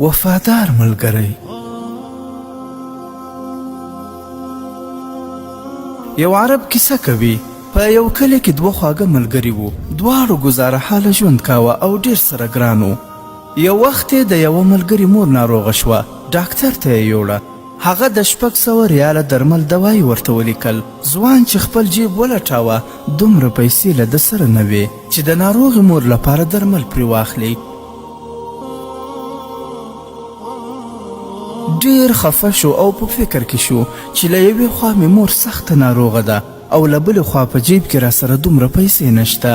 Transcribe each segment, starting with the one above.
وفادار ملګری. یو عرب کیسه کوي په یو کلی کې دوه خواږه ملګري وو. دواړو ګزاره حاله ژوند کاوه او ډېر سره ګران وو. یو وخت یې د یوه ملګري مور ناروغه شوه. ډاکټر ته یې یوړه. هغه د 600 ریاله درمل دوایي ورته ولیکل. ځوان چې خپل جیب ولټاوه دومره پیسې له ده سره نه وې چې د ناروغې مور لپاره درمل پرې واخلي. ډېر خفه شو او په فکر کې شو چې له یوې خوا مې مور سخته ناروغه ده او له بلې خوا په جیب کې راسره دومره پیسې نشته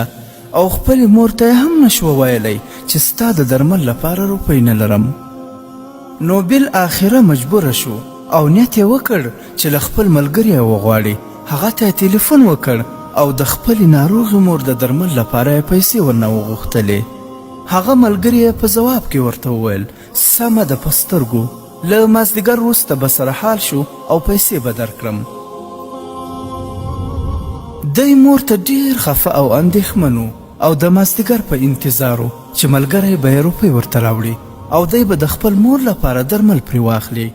او خپلې مور ته یې هم نشوه ویلی چې ستا د درمل لپاره روپۍ نه لرم. نو بالاخره مجبوره شو او نیت یې وکړ چې له خپل ملګري یې وغواړي. هغه ته یې تلیفون وکړ او د خپلې ناروغې مور د درمل لپاره یې پیسې ورنه وغوښتلې. هغه ملګري یې په ځواب کې ورته وویل سمه ده په سترګو، له مازدیګر وروسته به سره حال شو او پیسې به درکړم. دی مور ته ډېر خفه او اندېښمن و او د مازدیګر په انتظار و چې ملګری به یې روپۍ ورته راوړي او دی به د خپل مور لپاره درمل پرې واخلي.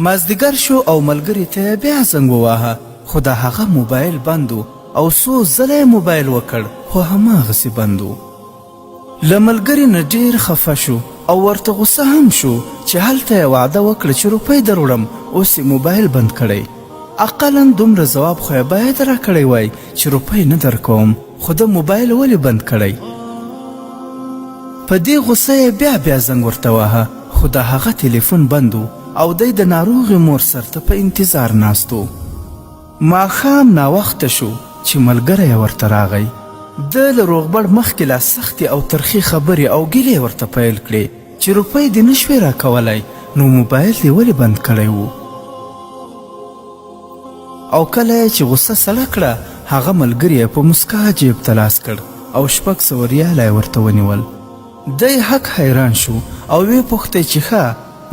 مازدیګر شو او ملګري ته یې بیا زنګ وواهه خو د هغه موبایل بند و او څو ځله یې موبایل وکړ خو هماغسې بند و. له ملګري نه ډېر خفه شو او ورته غصه هم شو چې هلته یې وعده وکړه چې روپۍ دروړم، اوس یې موبایل بند کړی. اقلا دومره ځواب خو یې باید راکړی وای چې روپۍ نه درکوم، خو د موبایل ولې بند کړی. په دې غصه یې بیا زنګ ورته واهه خو د هغه تلیفون بند و او دی د ناروغې مور سر ته په انتظار ناست و. ماښام ناوخته شو چې ملګری یې ورته راغی. ده له روغبړ مخکې لا سختې او ترخې خبرې او ګیلې ورته پیل کړې چې روپۍ دې نه شوې راکولی نو موبایل دې ولې بند کړی و. او کله یې چې غصه سړه کړه هغه ملګري یې په مسکا جیب ته لاس کړ او 600 ریاله یې ورته ونیول. دی حق حیران شو او ویې پوښتی چې ښه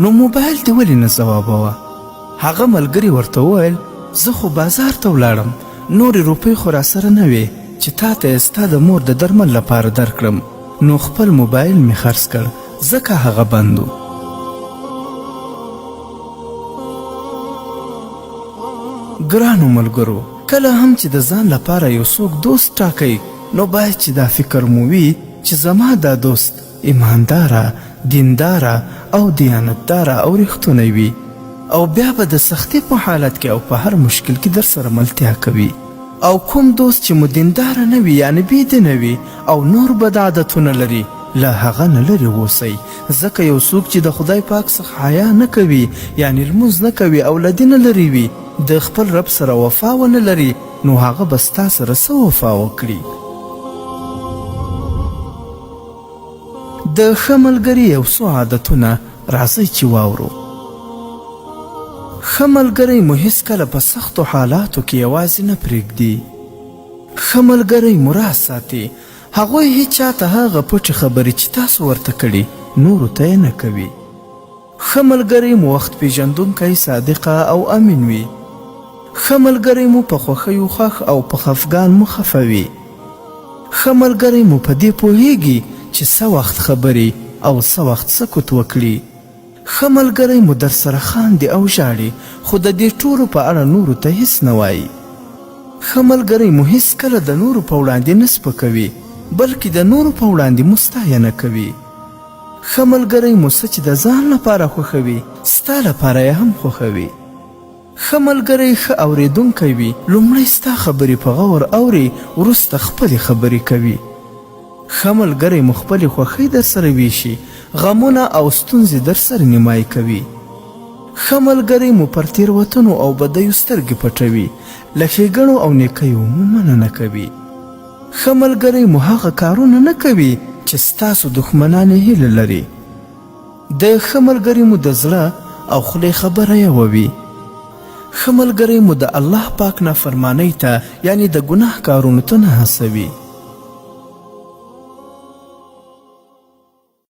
نو موبایل دې ولې نه ځوابوه. هغه ملګري ورته وویل زه خو بازار ته ولاړم، نورې روپۍ خو راسره نه وې چې تا ته یې ستا د مور د درمل لپاره درکړم، نو خپل موبایل مې خرڅ کړ ځکه هغه بند و. ګرانو ملګرو، کله هم چې د ځان لپاره یو څوک دوست ټاکئ نو باید چې دا فکر مو وي چې زما دا دوست ایمانداره، دینداره او دیانتداره او رښتونی وي او بیا به د سختۍ په حالت کې او په هر مشکل کې در سره ملتیا کوي. او کوم دوست چې مو دینداره نه وي یعنې بېدینه وي او نور بد عادتونه لري له هغه نه لرې اوسئ، ځکه یو څوک چې د خدای پاک څخه حیا نه کوي یعنې لمونځ نه کوي او له دینه لرې وي، د خپل رب سره وفا ونه لري، نو هغه به ستا سره څه وفا وکړي. د ښه ملګري یو څو عادتونه راځئ چې واورو. ښه ملګری مو هیڅکله په سختو حالاتو کې یوازې نه پرېږدي. ښه ملګری مو راز ساتي، هغوی هیچ چاته هغه پټې خبرې چې تاسو ورته کړي نورو ته یې نه کوي. ښه ملګری مو وخت پیژندونکی، صادقه او امین وي. ښه ملګری مو په خوښیو خوښ او په خفګان مو خفه وي. ښه ملګری مو په دې پوهیږي چې څه وخت خبرې او څه وخت سکوت وکړي. ښه ملګری مو در سره خاندي او ژاړي خو د دې ټولو په اړه نورو ته هیڅ نه وایي. ښه ملګری مو هیڅکله د نورو په وړاندې نه سپکوي بلکې د نورو په وړاندې مو ستاینه کوي. ښه ملګری مو څه چې د ځان لپاره خوښوي ستا لپاره یې هم خوښوي. ښه ملګری ښه اورېدونکی وي، لومړی ستا خبرې په غور اوري وروسته خپلې خبرې کوي. ښه ملګری مو خپلې خوښۍ در سره ویشي، غمونه او ستونزې در سره نیمایي کوي. ښه ملګری مو پر تېروتنو او بدیو سترګې پټوي، له ښېګڼو او نیکیو مو مننه کوي. ښه ملګری مو هغه کارونه نه کوي چې ستاسو دښمنان یې هیله لري. د ښه ملګري مو د زړه او خولې خبره یوه وي. ښه ملګری مو د الله پاک نافرمانۍ ته یعنې د ګناه کارونو ته نه هڅوي.